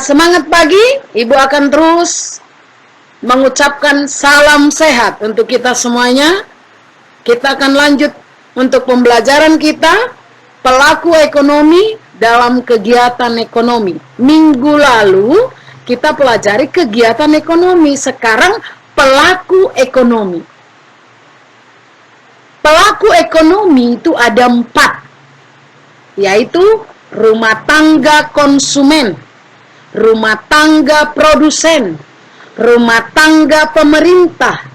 Semangat pagi, Ibu akan terus mengucapkan salam sehat untuk kita semuanya. Kita akan lanjut untuk pembelajaran kita, pelaku ekonomi dalam kegiatan ekonomi. Minggu lalu kita pelajari kegiatan ekonomi, sekarang pelaku ekonomi. Pelaku ekonomi itu ada 4, yaitu rumah tangga konsumen, rumah tangga produsen, rumah tangga pemerintah,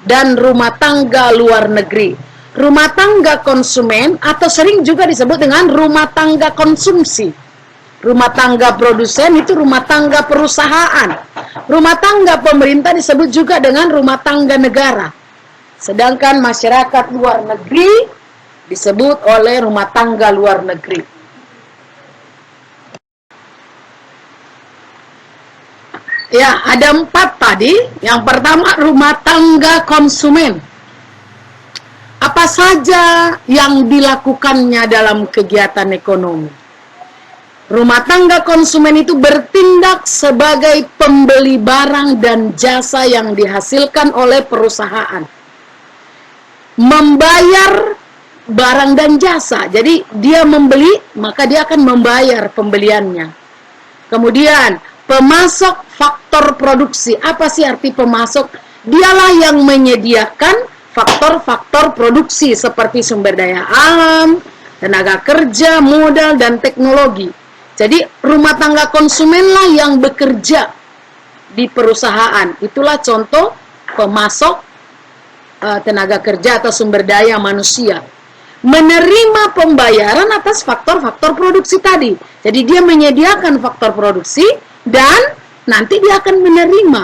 dan rumah tangga luar negeri. Rumah tangga konsumen atau sering juga disebut dengan rumah tangga konsumsi. Rumah tangga produsen itu rumah tangga perusahaan. Rumah tangga pemerintah disebut juga dengan rumah tangga negara. Sedangkan masyarakat luar negeri disebut oleh rumah tangga luar negeri. Ya, ada 4 tadi. Yang pertama, rumah tangga konsumen. Apa saja yang dilakukannya dalam kegiatan ekonomi? Rumah tangga konsumen itu bertindak sebagai pembeli barang dan jasa yang dihasilkan oleh perusahaan. Membayar barang dan jasa. Jadi dia membeli, maka dia akan membayar pembeliannya. Kemudian pemasok faktor produksi. Apa sih arti pemasok? Dialah yang menyediakan faktor-faktor produksi seperti sumber daya alam, tenaga kerja, modal, dan teknologi. Jadi rumah tangga konsumenlah yang bekerja di perusahaan. Itulah contoh pemasok tenaga kerja atau sumber daya manusia. Menerima pembayaran atas faktor-faktor produksi tadi. Jadi dia menyediakan faktor produksi dan nanti dia akan menerima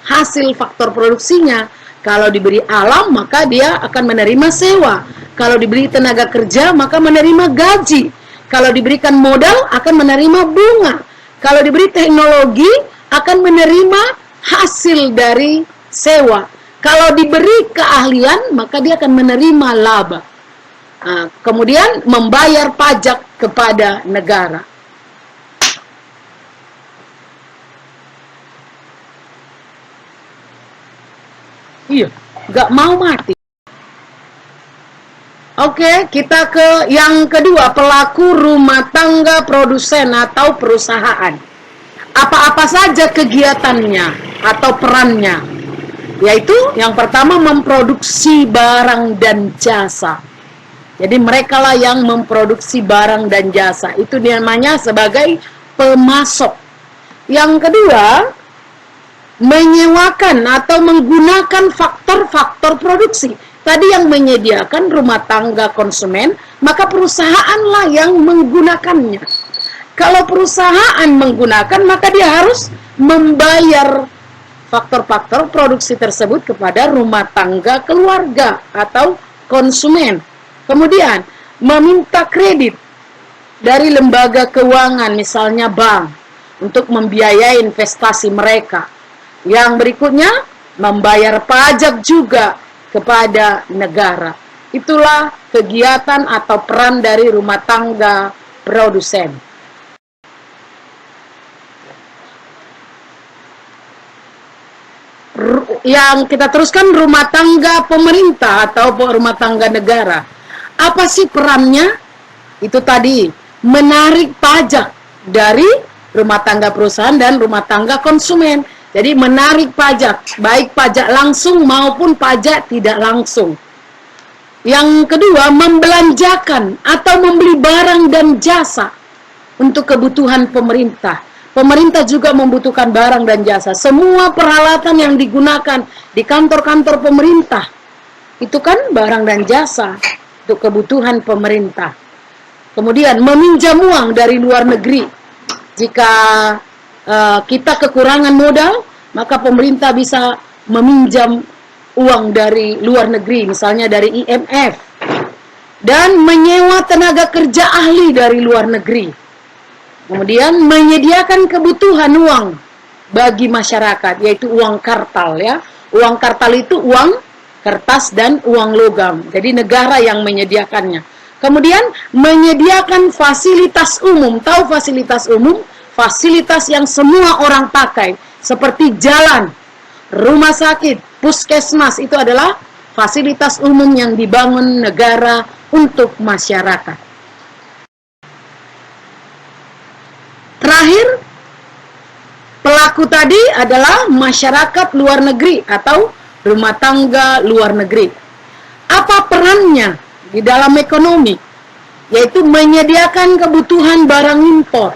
hasil faktor produksinya. Kalau diberi alam, maka dia akan menerima sewa. Kalau diberi tenaga kerja, maka menerima gaji. Kalau diberikan modal, akan menerima bunga. Kalau diberi teknologi, akan menerima hasil dari sewa. Kalau diberi keahlian, maka dia akan menerima laba. Kemudian membayar pajak kepada negara. Iya, nggak mau mati. Oke, kita ke yang kedua, pelaku rumah tangga produsen atau perusahaan. Apa-apa saja kegiatannya atau perannya? Yaitu yang pertama memproduksi barang dan jasa. Jadi mereka lah yang memproduksi barang dan jasa. Itu namanya sebagai pemasok. Yang kedua, menyewakan atau menggunakan faktor-faktor produksi. Tadi yang menyediakan rumah tangga konsumen, maka perusahaanlah yang menggunakannya. Kalau perusahaan menggunakan, maka dia harus membayar faktor-faktor produksi tersebut kepada rumah tangga keluarga atau konsumen. Kemudian, meminta kredit dari lembaga keuangan, misalnya bank, untuk membiayai investasi mereka. Yang berikutnya, membayar pajak juga kepada negara. Itulah kegiatan atau peran dari rumah tangga produsen. Yang kita teruskan rumah tangga pemerintah atau rumah tangga negara. Apa sih perannya? Itu tadi, menarik pajak dari rumah tangga perusahaan dan rumah tangga konsumen. Jadi menarik pajak, baik pajak langsung maupun pajak tidak langsung. Yang kedua, membelanjakan atau membeli barang dan jasa untuk kebutuhan pemerintah. Pemerintah juga membutuhkan barang dan jasa. Semua peralatan yang digunakan di kantor-kantor pemerintah, itu kan barang dan jasa untuk kebutuhan pemerintah. Kemudian, meminjam uang dari luar negeri. Jika kita kekurangan modal, maka pemerintah bisa meminjam uang dari luar negeri, misalnya dari IMF. Dan menyewa tenaga kerja ahli dari luar negeri. Kemudian menyediakan kebutuhan uang bagi masyarakat, yaitu uang kartal ya. Uang kartal itu uang kertas dan uang logam. Jadi negara yang menyediakannya. Kemudian menyediakan fasilitas umum. Tahu fasilitas umum? fasilitas yang semua orang pakai, seperti jalan, rumah sakit, puskesmas, itu adalah fasilitas umum yang dibangun negara untuk masyarakat. Terakhir, pelaku tadi adalah masyarakat luar negeri atau rumah tangga luar negeri. Apa perannya di dalam ekonomi? Yaitu menyediakan kebutuhan barang impor.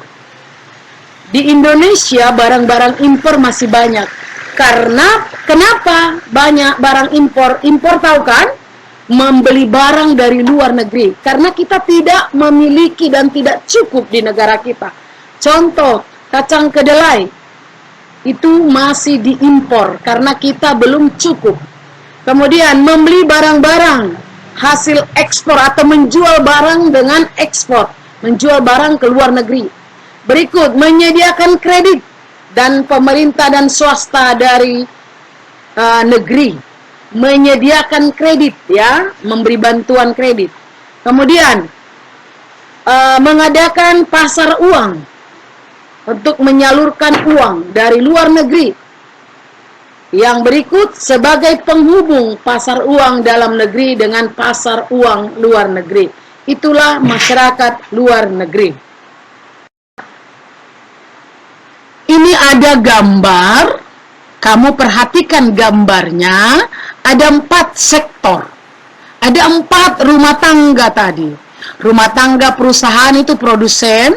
Di Indonesia barang-barang impor masih banyak. Karena kenapa banyak barang impor? Impor tahu kan? Membeli barang dari luar negeri. Karena kita tidak memiliki dan tidak cukup di negara kita. Contoh, kacang kedelai itu masih diimpor karena kita belum cukup. Kemudian membeli barang-barang hasil ekspor atau menjual barang dengan ekspor, menjual barang ke luar negeri. Berikut, menyediakan kredit dan pemerintah dan swasta dari negeri menyediakan kredit, ya, memberi bantuan kredit. Kemudian mengadakan pasar uang untuk menyalurkan uang dari luar negeri. Yang berikut, sebagai penghubung pasar uang dalam negeri dengan pasar uang luar negeri. Itulah masyarakat luar negeri. Ini ada gambar, kamu perhatikan gambarnya, ada 4 sektor. Ada 4 rumah tangga tadi. Rumah tangga perusahaan itu produsen,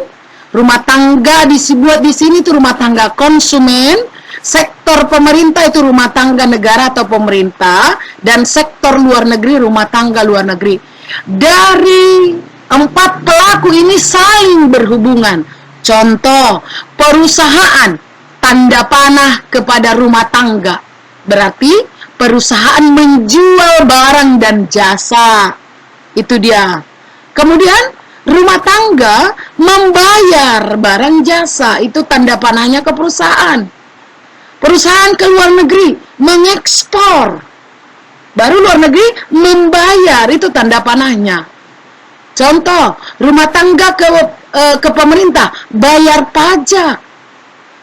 rumah tangga dibuat di sini itu rumah tangga konsumen, sektor pemerintah itu rumah tangga negara atau pemerintah, dan sektor luar negeri rumah tangga luar negeri. Dari 4 pelaku ini saling berhubungan. Contoh, perusahaan tanda panah kepada rumah tangga. Berarti perusahaan menjual barang dan jasa. Itu dia. Kemudian rumah tangga membayar barang jasa, itu tanda panahnya ke perusahaan. Perusahaan ke luar negeri mengekspor, baru luar negeri membayar, itu tanda panahnya. Contoh, rumah tangga ke pemerintah bayar pajak.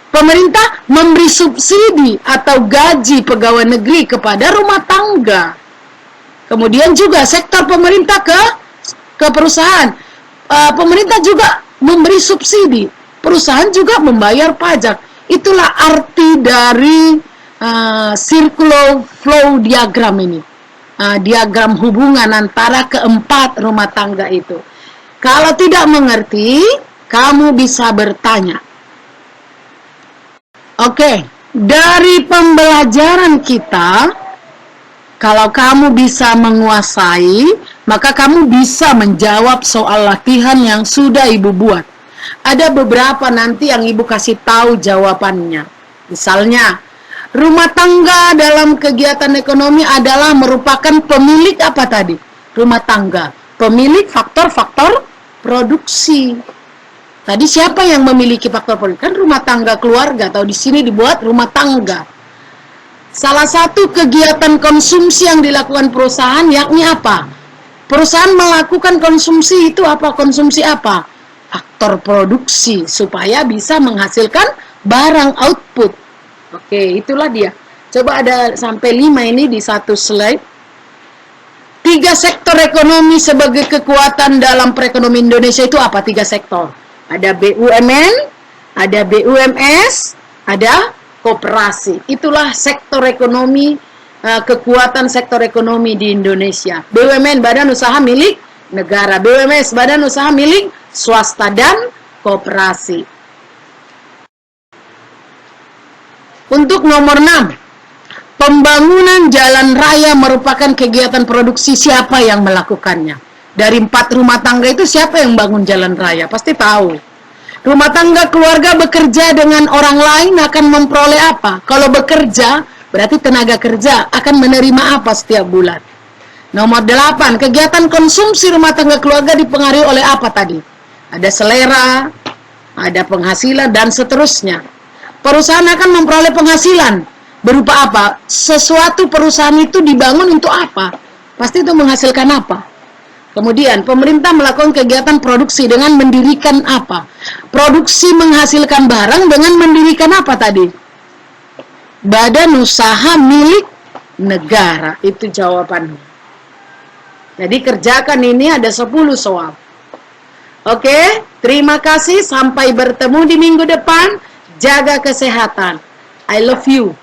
Pemerintah memberi subsidi atau gaji pegawai negeri kepada rumah tangga. Kemudian juga sektor pemerintah ke perusahaan. Pemerintah juga memberi subsidi, perusahaan juga membayar pajak. Itulah arti dari circular flow diagram ini, diagram hubungan antara keempat rumah tangga itu. Kalau tidak mengerti, kamu bisa bertanya. Oke, dari pembelajaran kita, kalau kamu bisa menguasai, maka kamu bisa menjawab soal latihan yang sudah Ibu buat. Ada beberapa nanti yang Ibu kasih tahu jawabannya. Misalnya, rumah tangga dalam kegiatan ekonomi adalah merupakan pemilik apa tadi? Rumah tangga. Pemilik faktor-faktor produksi. Tadi siapa yang memiliki faktor produksi? Kan rumah tangga keluarga, atau di sini dibuat rumah tangga. Salah satu kegiatan konsumsi yang dilakukan perusahaan yakni apa? Perusahaan melakukan konsumsi itu apa? Konsumsi apa? Faktor produksi supaya bisa menghasilkan barang output. Oke, itulah dia. Coba ada sampai 5 ini di satu slide. 3 sektor ekonomi sebagai kekuatan dalam perekonomian Indonesia itu apa? 3 sektor. Ada BUMN, ada BUMS, ada koperasi. Itulah sektor ekonomi, kekuatan sektor ekonomi di Indonesia. BUMN, badan usaha milik negara. BUMS, badan usaha milik swasta dan koperasi. Untuk nomor 6, pembangunan jalan raya merupakan kegiatan produksi. Siapa yang melakukannya? Dari 4 rumah tangga itu siapa yang bangun jalan raya? Pasti tahu. Rumah tangga keluarga bekerja dengan orang lain akan memperoleh apa? Kalau bekerja, berarti tenaga kerja akan menerima apa setiap bulan? Nomor 8, kegiatan konsumsi rumah tangga keluarga dipengaruhi oleh apa tadi? Ada selera, ada penghasilan, dan seterusnya. Perusahaan akan memperoleh penghasilan berupa apa? Sesuatu perusahaan itu dibangun untuk apa? Pasti itu menghasilkan apa? Kemudian, pemerintah melakukan kegiatan produksi dengan mendirikan apa? Produksi menghasilkan barang dengan mendirikan apa tadi? Badan usaha milik negara. Itu jawabannya. Jadi kerjakan ini, ada 10 soal. Oke, terima kasih. Sampai bertemu di minggu depan. Jaga kesehatan. I love you.